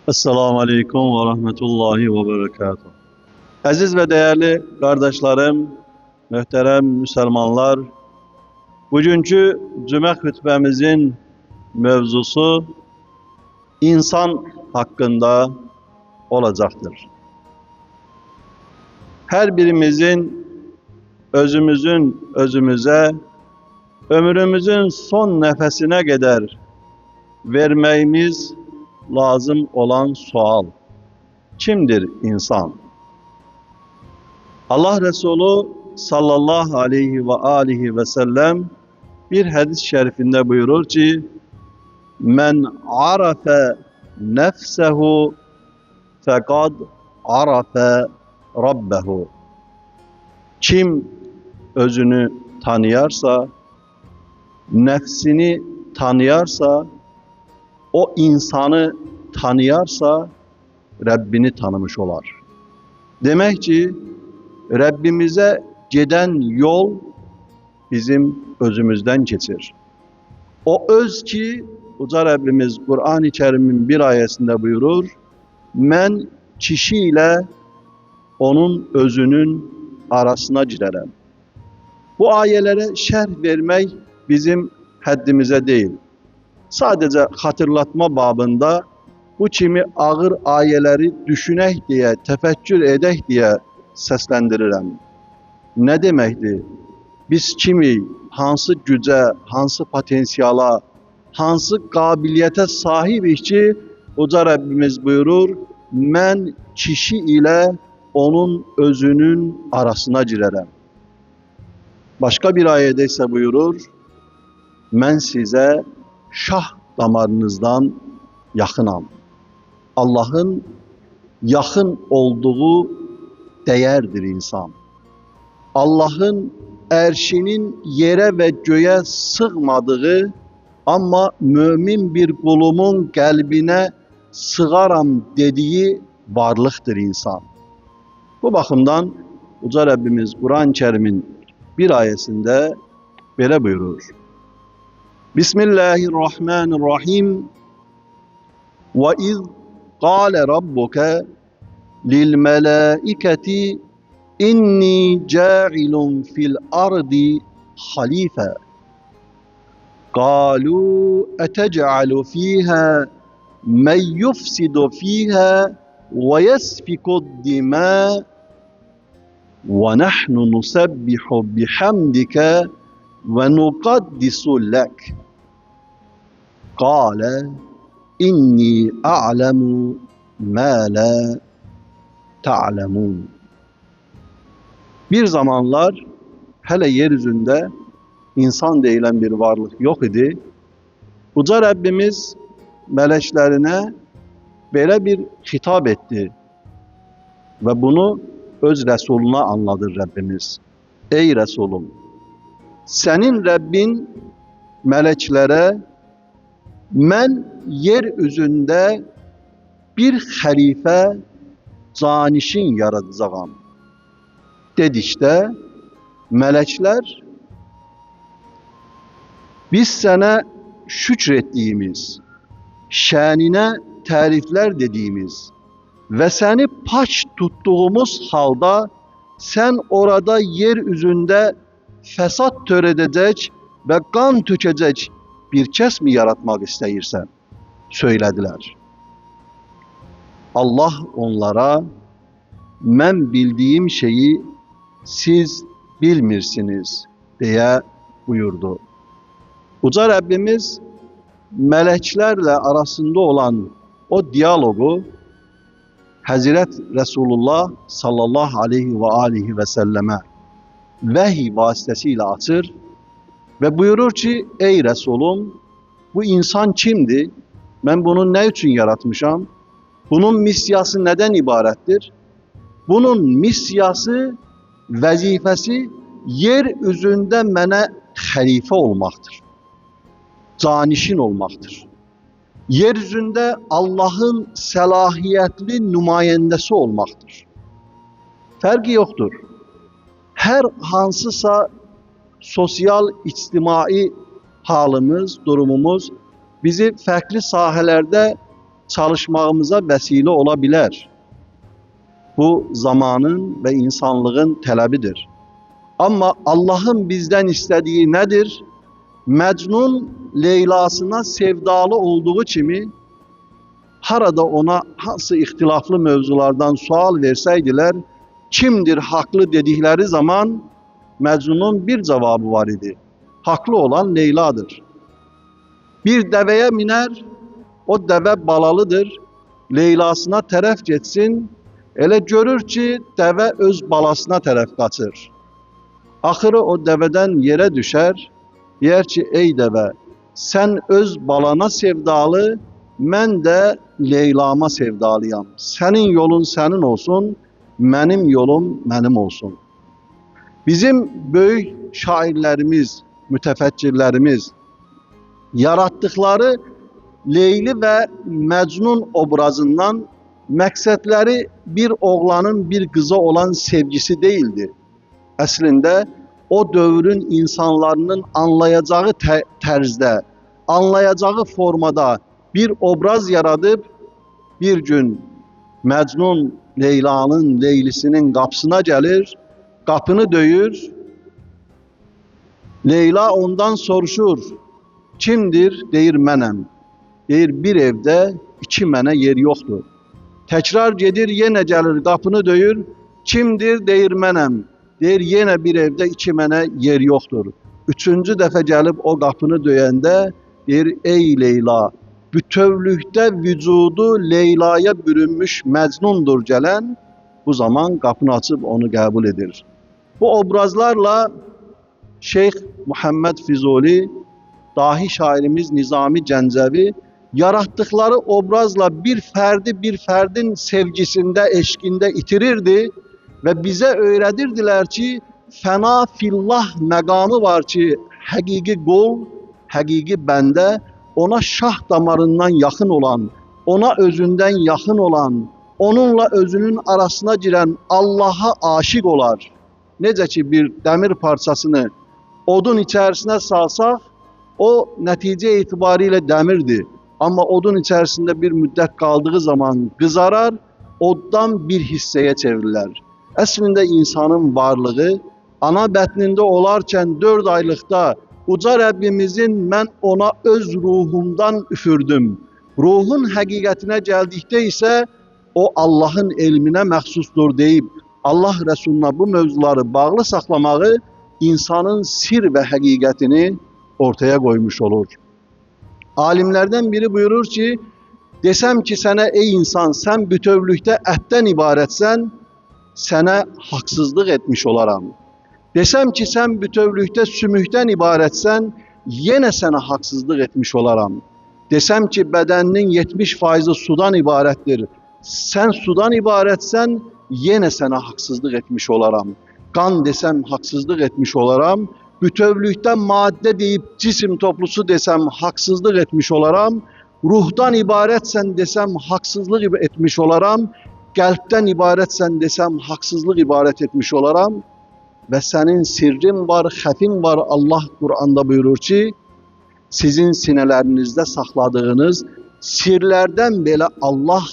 Esselamu Aleyküm ve Rahmetullahi ve Berekatuhu. Aziz ve değerli kardeşlerim, muhterem Müslümanlar, bugünkü cüme hutbemizin mevzusu insan hakkında olacaktır. Her birimizin özümüze, ömrümüzün son nefesine kadar vermemiz lazım olan sual: kimdir insan? Allah Resulü sallallahu aleyhi ve aleyhi ve sellem bir hadis-i şerifinde buyurur ki: "Men arafe nefsehu fekad arafe rabbehu." Kim özünü tanıyarsa, nefsini tanıyarsa, o insanı tanıyarsa Rabbini tanımış olar. Demek ki Rabbimize giden yol bizim özümüzden geçir. O öz ki Uca Rabbimiz Kur'an-ı Kerim'in bir ayetinde buyurur: "Men kişiyle onun özünün arasına girerim." Bu ayelere şerh vermek bizim haddimize değil. Sadece hatırlatma babında bu kimi ağır ayeleri düşünək diye, tefekkür edək diye seslendirirəm. Ne demekti? Biz kimi, hansı güce, hansı potansiyala, hansı kabiliyete sahibik ki Uca Rabbimiz buyurur: "Men kişi ile onun özünün arasına girerəm." Başka bir ayette ise buyurur: "Men size şah damarınızdan yakınam." Allah'ın yakın olduğu değerdir insan. Allah'ın erşinin yere ve göğe sığmadığı ama mümin bir kulumun kalbine sığaram dediği varlıktır insan. Bu bakımdan Uca Rabbimiz Kur'an-ı Kerim'in bir ayetinde böyle buyurur: Bismillahirrahmanirrahim. Ve iz qâle rabbuke lil melâiketi inni câilun fil ardi halife. Qâlû etec'alu fîhâ men yufsidu fîhâ ve yesfikud dimâ ve nahnu nusabbihu bihamdike ve nukaddisu lek. Kâle inni a'lemu mâ la ta'lemûn. Bir zamanlar hele yeryüzünde insan denilen bir varlık yok idi. Uca Rabbimiz meleklerine böyle bir hitap etti ve bunu öz Resuluna anladı Rabbimiz. Ey Resulüm, senin Rabbin meleklere "Men yeryüzünde bir halife canişin yaratacağım" dedikdə melekler biz sana şükrettiğimiz, şanine tarifler dediğimiz ve seni pak tuttuğumuz halda sen orada yeryüzünde fesat töredecek ve kan tökecek bir kes mi yaratmak istəyirsən? Söylediler. Allah onlara "Men bildiğim şeyi siz bilmirsiniz" diye buyurdu. Uca Rabbimiz meleklerle arasında olan o diyalogu Hazret Resulullah sallallahu aleyhi ve aleyhi ve selleme vahiy vasıtasıyla açır ve buyurur ki: "Ey Resulüm, bu insan kimdi? Ben bunu ne için yaratmışam? Bunun misyası neden ibarettir? Bunun misyası, vazifesi yeryüzünde mene halife olmaktır. Canişin olmaktır. Yeryüzünde Allah'ın selahiyetli nümayendesi olmaktır. Farkı yoktur. Her hansısa sosyal, içtimai halimiz, durumumuz bizi farklı sahelerde çalışmağımıza vesile olabilir. Bu zamanın ve insanlığın tələbidir. Ama Allah'ın bizden istediği nedir? Mecnun Leyla'sına sevdalı olduğu kimi, harada ona hansı ihtilaflı mevzulardan sual verseydiler, kimdir haklı dedikleri zaman Mecnun'un bir cevabı var idi. Haklı olan Leyla'dır. Bir deveye miner, o deve balalıdır. Leylasına tərəf getsin, elə görür ki, deve öz balasına tərəf qaçır. Axırı o deveden yere düşer, yer ki, ey deve, sen öz balana sevdalı, mən də Leyla'ma sevdalıyam. Senin yolun senin olsun, mənim yolum mənim olsun. Bizim böyük şairlerimiz, mütefekkirlerimiz yarattıkları Leyli ve Mecnun obrazından məqsədləri bir oğlanın bir kıza olan sevgisi değildi. Əslində o dövrün insanlarının anlayacağı tərzdə, anlayacağı formada bir obraz yaradıp bir gün Mecnun Leyla'nın, Leylisinin qapısına gelir, qapını döyür. Leyla ondan soruşur, kimdir? Deyir, mənəm. Deyir, bir evdə iki mənə yer yoxdur. Tekrar gedir, yenə gəlir, qapını döyür, kimdir? Deyir, mənəm. Deyir, yenə bir evdə iki mənə yer yoxdur. Üçüncü dəfə gəlib o qapını döyəndə deyir, ey Leyla, bütövlükdə vücudu Leyla'ya bürünmüş Mecnundur gələn, bu zaman qapını açıb onu qəbul edir. Bu obrazlarla Şeyh Muhammed Füzuli, dahi şairimiz Nizami Gəncəvi yarattıkları obrazla bir ferdi bir ferdin sevgisinde, eşkinde itirirdi ve bize öğretirdiler ki fena fillah megamı var ki hakiki kul, hakiki bende ona şah damarından yakın olan, ona özünden yakın olan, onunla özünün arasına giren Allah'a aşık olar. Necə ki bir demir parçasını odun içerisine salsaq, o netice itibariyle demirdi. Ama odun içerisinde bir müddet kaldığı zaman kızarar, oddan bir hisseye çevrilir. Əslində insanın varlığı ana bətnində olarkən 4 aylıqda uca Rabbimizin mən ona öz ruhumdan üfürdüm. Ruhun həqiqətinə gəldikdə isə o Allah'ın elminə məxsusdur deyib Allah Resuluna bu mövzuları bağlı saxlamağı insanın sir ve həqiqətini ortaya koymuş olur. Alimlerden biri buyurur ki, desem ki sana ey insan sen bütövlükte etten ibaretsen, sana haksızlık etmiş olaram. Desem ki sen bütövlükte sümükten ibaretsen, yine sana haksızlık etmiş olaram. Desem ki bedeninin 70% sudan ibarettir, sen sudan ibaretsen, yine sana haksızlık etmiş olaram. Kan desem haksızlık etmiş olaram. Bütövlükten madde deyip cisim toplusu desem haksızlık etmiş olaram. Ruhdan ibaretsen desem haksızlık etmiş olaram. Kalpten ibaretsen desem haksızlık ibaret etmiş olaram. Ve senin sirrin var, xəfin var. Allah Kur'an'da buyurur ki, sizin sinelerinizde sakladığınız sirlerden belə Allah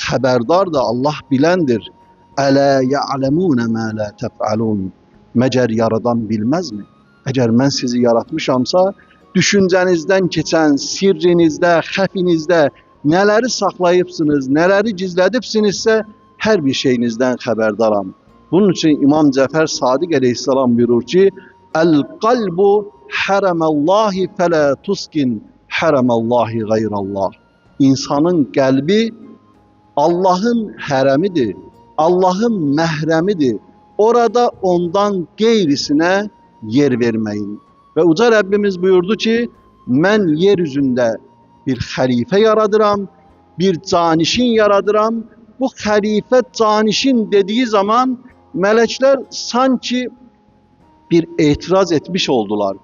xəbərdardır, Allah bilendir. Ələ ya'lemune ma la tef'alun. Məcər yaradan bilmez mi? Eğer ben sizi yaratmışamsa, düşüncenizden geçen sirrinizde, xəfinizdə neleri saklayıpsınız, neleri gizledipsinizse her bir şeyinizden xəbərdaram. Bunun için İmam Cəfər Sadiq aleyhisselam buyurur ki, El-qalbu haramallahi fela tuskin haramallahi gayrallah. İnsanın kalbi Allah'ın haremidir, Allah'ın məhrəmidir. Orada ondan geyrisine yer vermeyin. Ve uca Rabbimiz buyurdu ki, mən yeryüzünde bir halife yaradıram, bir canişin yaradıram. Bu halife canişin dediği zaman melekler sanki bir itiraz etmiş oldular.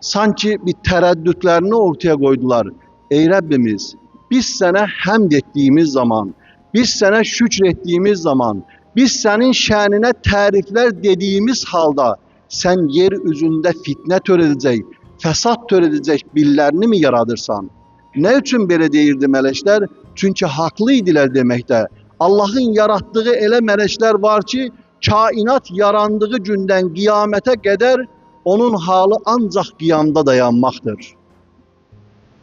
Sanki bir tereddütlerini ortaya koydular. Ey Rabbimiz, biz sana hamd ettiğimiz zaman, biz sana şükrettiğimiz zaman, biz senin şənine tarifler dediğimiz halda sen yeryüzünde fitne törədəcək, fesat törədəcək birilərini mi yaradırsan? Ne üçün belə deyirdi melekler? Çünki haqlı idilər deməkdə. Allahın yaratdığı elə mələklər var ki, kainat yarandığı gündən qiyamətə qədər onun halı ancaq qiyamda dayanmaqdır.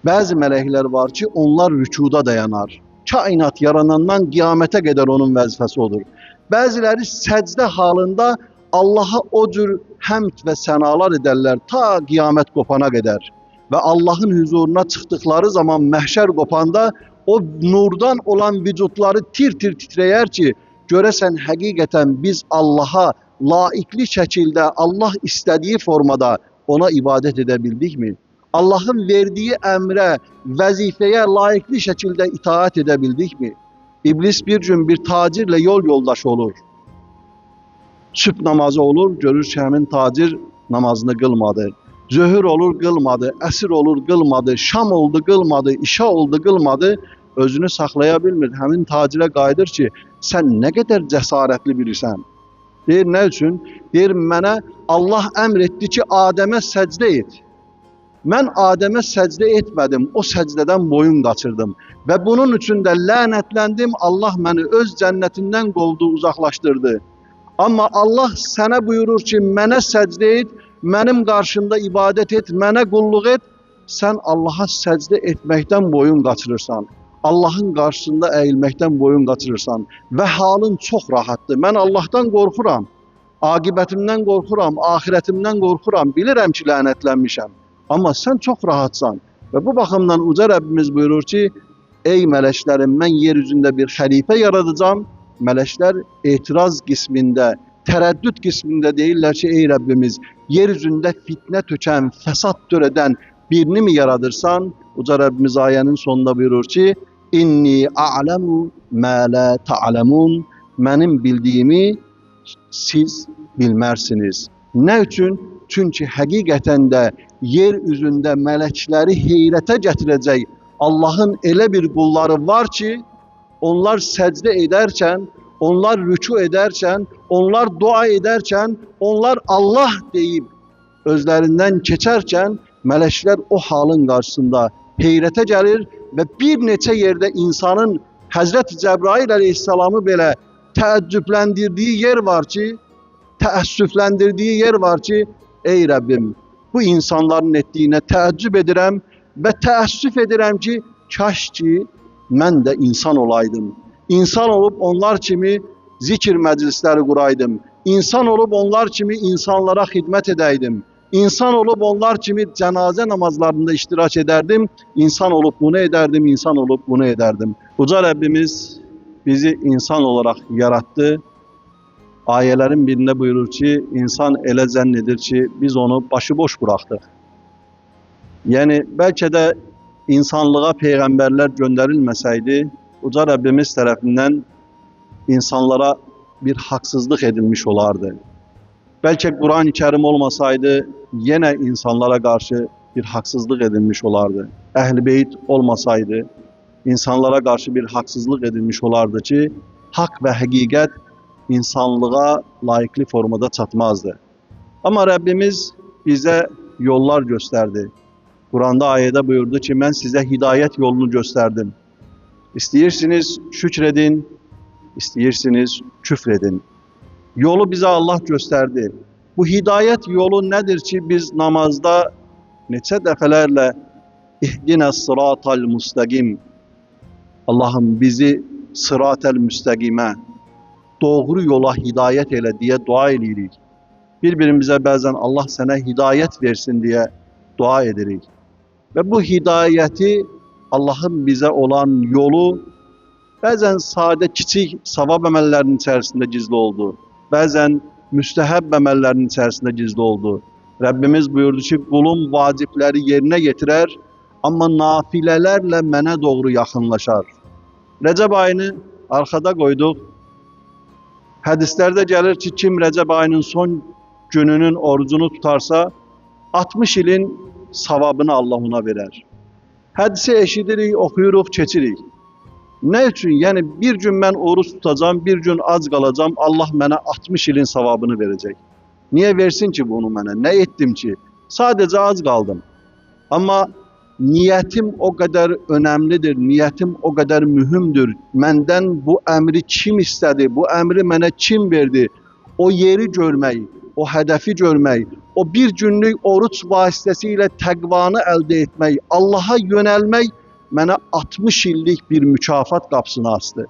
Bəzi mələklər var ki, onlar rükuda dayanar. Kainat yaranandan qiyamətə qədər onun vəzifəsi odur. Bəziləri səcdə halında Allaha o cür həmd və sənalar edərlər ta qiyamət qopana qədər. Və Allahın huzuruna çıxdıqları zaman məhşər qopanda o nurdan olan vücudları tir-tir titrəyər ki, görəsən həqiqətən biz Allaha layiqli şəkildə, Allah istədiyi formada ona ibadət edə bildikmi? Allahın verdiyi əmrə, vəzifəyə layiqli şəkildə itaat edə bildikmi? İblis bir gün bir tacirlə yol yoldaşı olur. Sübh namazı olur, görür ki, həmin tacir namazını qılmadı. Zöhür olur, qılmadı. Əsr olur, qılmadı. Şam oldu, qılmadı. İşa oldu, qılmadı. Özünü saxlaya bilmir. Həmin tacirə qayıdır ki, sən nə qədər cəsarətli birisən. Deyir, nə üçün? Deyir, mənə Allah əmr etdi ki, Adəmə səcdə et. Mən Adəmə səcdə etmədim, o səcdədən boyun qaçırdım. Və bunun üçün də lənətləndim, Allah məni öz cənnətindən qovdu, uzaqlaşdırdı. Amma Allah sənə buyurur ki, mənə səcdə et, mənim qarşımda ibadət et, mənə qulluq et, sən Allaha səcdə etməkdən boyun qaçırırsan. Allahın qarşısında əyilməkdən boyun qaçırırsan və halın çox rahatdır. Mən Allahdan qorxuram, aqibətimdən qorxuram, axirətimdən qorxuram, bilirəm ki, lənətlənmişəm. Amma sən çox rahatsan və bu baxımdan uca Rəbbimiz buyurur ki, ey mələklərim, mən yer üzündə bir xəlifə yaradacağam. Mələklər etiraz qismində, tərəddüd qismində deyirlər ki, ey Rəbbimiz, yer üzündə fitnə tökən, fəsad törədən birini mi yaradırsan? Uca Rəbbimiz ayənin sonunda buyurur ki, İnni a'lemu mə la ta'lemun. Mənim bildiyimi siz bilmərsiniz. Nə üçün? Çünki həqiqətən də yer üzündə mələkləri heyrətə gətirəcək Allahın elə bir qulları var ki, onlar səcdə edərkən, onlar rüku edərkən, onlar dua edərkən, onlar Allah deyib özlərindən keçərkən, mələklər o halın qarşısında heyrətə gəlir və bir neçə yerdə insanın Həzrət Cəbrail əleyhissalamı belə təəccübləndirdiyi yer var ki, təəssüfləndirdiyi yer var ki, ey Rəbbim, bu insanların etdiyinə təəccüb edirəm və təəssüf edirəm ki, kaş ki, mən də insan olaydım. İnsan olub onlar kimi zikir məclisləri quraydım. İnsan olub onlar kimi insanlara xidmət edəydim. İnsan olub onlar kimi cənazə namazlarında iştirak edərdim. İnsan olub bunu edərdim, insan olub bunu edərdim. Uca Rəbbimiz bizi insan olaraq yarattı. Ayələrin birində buyurur ki, insan elə zənn edir ki, biz onu başıboş buraxdıq. Yəni, bəlkə də insanlığa peyğəmbərlər göndərilməsəydi, Uca Rəbbimiz tərəfindən insanlara bir haqsızlıq edilmiş olardı. Bəlkə Quran-ı Kərim olmasaydı, yenə insanlara qarşı bir haqsızlıq edilmiş olardı. Əhl-i Beyt olmasaydı, insanlara qarşı bir haqsızlıq edilmiş olardı ki, haqq və həqiqət insanlığa layiqli formada çatmazdı. Amma Rəbbimiz bizə yollar göstərdi. Quranda ayədə buyurdu ki, mən sizə hidayət yolunu göstərdim. İstəyirsiniz şükr edin, istəyirsiniz küfr edin. Yolu bizə Allah göstərdi. Bu hidayət yolu nədir ki, biz namazda neçə dəfələrlə İhdinəs sıratal müstəqim, Allahım bizi sıratel müstəqimə, doğru yola hidayət elə deyə dua edirik. Bir-birimizə bəzən Allah sənə hidayət versin deyə dua edirik. Və bu hidayəti, Allahın bizə olan yolu bəzən sadə, kiçik savab əməllərinin içərisində gizli oldu. Bəzən müstəhəb əməllərinin içərisində gizli oldu. Rəbbimiz buyurdu ki, qulum vacibləri yerinə yetirər, amma nafilələrlə mənə doğru yaxınlaşar. Rəcəb ayını arxada qoyduq. Hədislərdə gəlir ki, kim Rəcəb ayının son gününün orucunu tutarsa, 60 ilin savabını Allah ona verər. Hədisi eşidirik, oxuyuruq, keçirik. Nə üçün? Yəni bir gün mən oruç tutacağım, bir gün ac qalacağım, Allah mənə 60 ilin savabını verəcək. Niyə versin ki bunu mənə? Nə etdim ki? Sadəcə ac qaldım. Amma niyetim o kadar önemlidir, niyetim o kadar mühümdür. Menden bu emri kim istedi, bu emri bana kim verdi? O yeri görmək, o hedefi görmək, o bir günlük oruç vasitəsilə təqvanı əldə etmək, Allah'a yönəlmək mənə 60 illik bir mükafat qapısını açdı.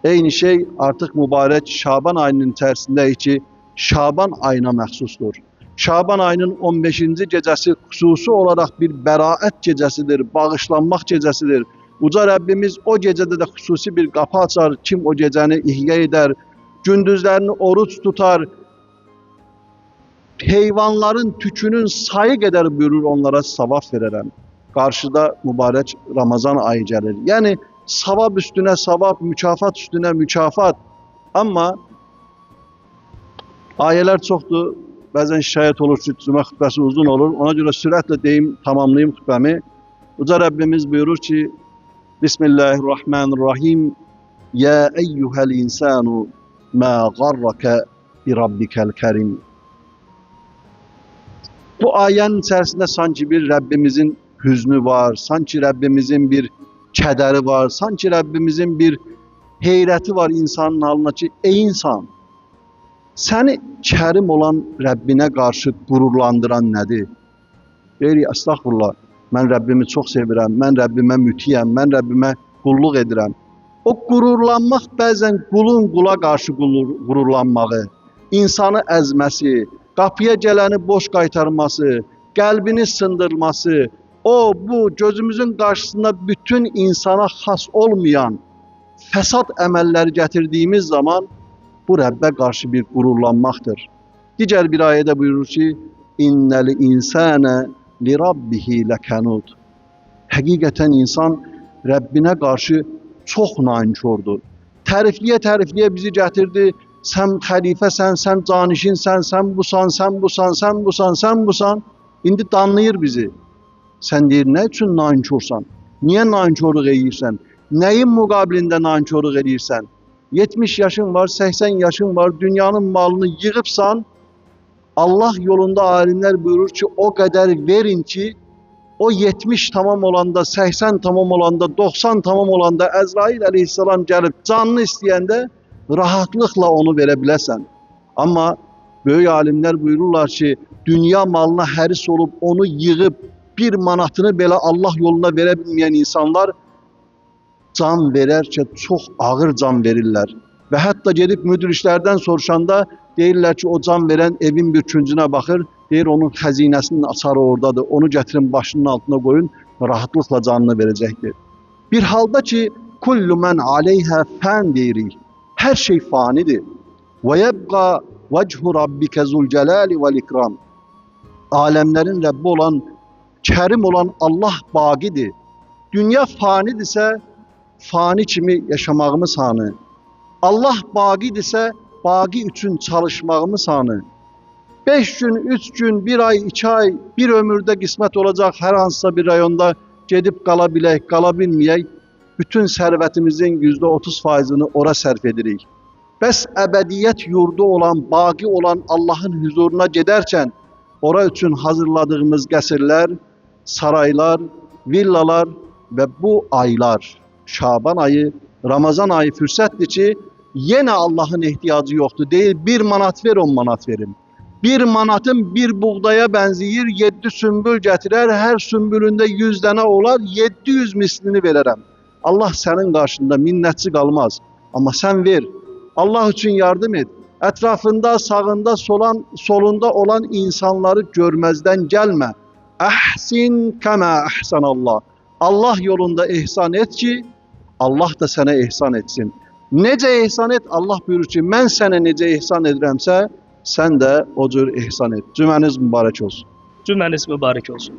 Eyni şey artıq mübarək Şaban ayının içərisindəyik ki, Şaban ayına məxsusdur. Şaban ayının 15-ci gecəsi xüsusi olaraq bir bəraət gecəsidir, bağışlanmaq gecəsidir. Uca Rəbbimiz o gecədə də xüsusi bir qapı açar, kim o gecəni ihya edər, gündüzlərini oruç tutar, heyvanların tükünün sayı qədər buyurur, onlara savab verərəm. Qarşıda mübarək Ramazan ayı gəlir. Yəni, savab üstünə savab, mükafat üstünə mükafat. Amma ayələr çoxdur. Bəzən şikayət olur ki, cümə xütbəsi uzun olur. Ona görə sürətlə deyim, tamamlayayım xütbəmi. Uca Rəbbimiz buyurur ki, Bismillahirrahmanirrahim. Ya eyyuhel insanu ma garraka bi rabbikel kerim. Bu ayənin içərisində sanki bir Rəbbimizin hüznü var, sanki Rəbbimizin bir kədəri var, sanki Rəbbimizin bir heyrəti var insanın halına ki, ey insan, səni kərim olan Rəbbinə qarşı qürurlandıran nədir? Deyir, əstəğfurullah, mən Rəbbimi çox sevirəm, mən Rəbbimə mütiyəm, mən Rəbbimə qulluq edirəm. O qürurlanmaq bəzən qulun qula qarşı qürurlanmağı, insanı əzməsi, qapıya gələni boş qaytarması, qəlbini sındırması, o, bu gözümüzün qarşısında bütün insana xas olmayan fəsad əməlləri gətirdiyimiz zaman bu Rəbbə qarşı bir qürurlanmaqdır. Digər bir ayədə buyurur ki, İnnəl insənə li rabbihi ləkənud. Həqiqətən insan Rəbbinə qarşı çox nankordur. Tərifliyə bizi gətirdi. Sən xəlifəsən, sən canişinsən, sən busan, sən busan, sən busan, sən busan. İndi danlayır bizi. Sən deyir, nə üçün nankorsan? Niyə nankorluq edirsən? Nəyin müqabilində nankorluq edirsən? 70 yaşın var, 80 yaşın var, dünyanın malını yığıbsan, Allah yolunda alimler buyurur ki, o kadar verin ki, o 70 tamam olanda, 80 tamam olanda, 90 tamam olanda Əzrail aleyhisselam gəlib canını istəyəndə rahatlıkla onu verebilirsən. Ama böyük alimler buyururlar ki, dünya malına həris olup onu yığıb bir manatını belə Allah yoluna verebilmeyen insanlar can verərkə çox ağır can verirlər. Və hətta gedib müdür işlərdən soruşanda deyirlər ki, o can verən evin bir küncünə baxır, deyir onun xəzinəsinin açarı oradadır, onu gətirin başının altına qoyun, rahatlıqla canını verəcəkdir. Bir halda ki, kullu men aleyhə fən deyirik, hər şey fanidir. Və yəbqa vəchu rabbikə zülcəlali vəl-ikram. Aləmlərin Rəbbi olan, kərim olan Allah baqidir. Dünya fanidirsə, fani kimi yaşamağımız hanı. Allah baqidirsə, baqi üçün çalışmağımız hanı. 5 gün, 3 gün, 1 ay, 2 ay, bir ömürdə qismət olacaq hər hansısa bir rayonda gedib qala bilək, qala bilməyək, bütün sərvətimizin %30%'ını ora sərf edirik. Bəs əbədiyyət yurdu olan, baqi olan Allahın huzuruna gedərkən, ora üçün hazırladığımız qəsrlər, saraylar, villalar və bu aylar, Şaban ayı, Ramazan ayı fürsətdir ki, yenə Allahın ehtiyacı yoxdur. Deyil, 1 manat ver, 10 manat verin. 1 manatın bir buğdaya benziyir, 7 sümbül gətirər, hər sümbülündə 100 dənə olar, 700 mislini verərəm. Allah sənin qarşında minnətçi qalmaz. Amma sən ver, Allah üçün yardım et. Ətrafında, sağında, solunda olan insanları görməzdən gəlmə. Əhsin kəmə əhsənallah. Allah yolunda ihsan et ki, Allah da sənə ihsan etsin. Necə ihsan et? Allah buyurur ki, mən sənə necə ihsan edirəmsə, sən də o cür ihsan et. Cüməniz mübarək olsun. Cümləniz mübarək olsun.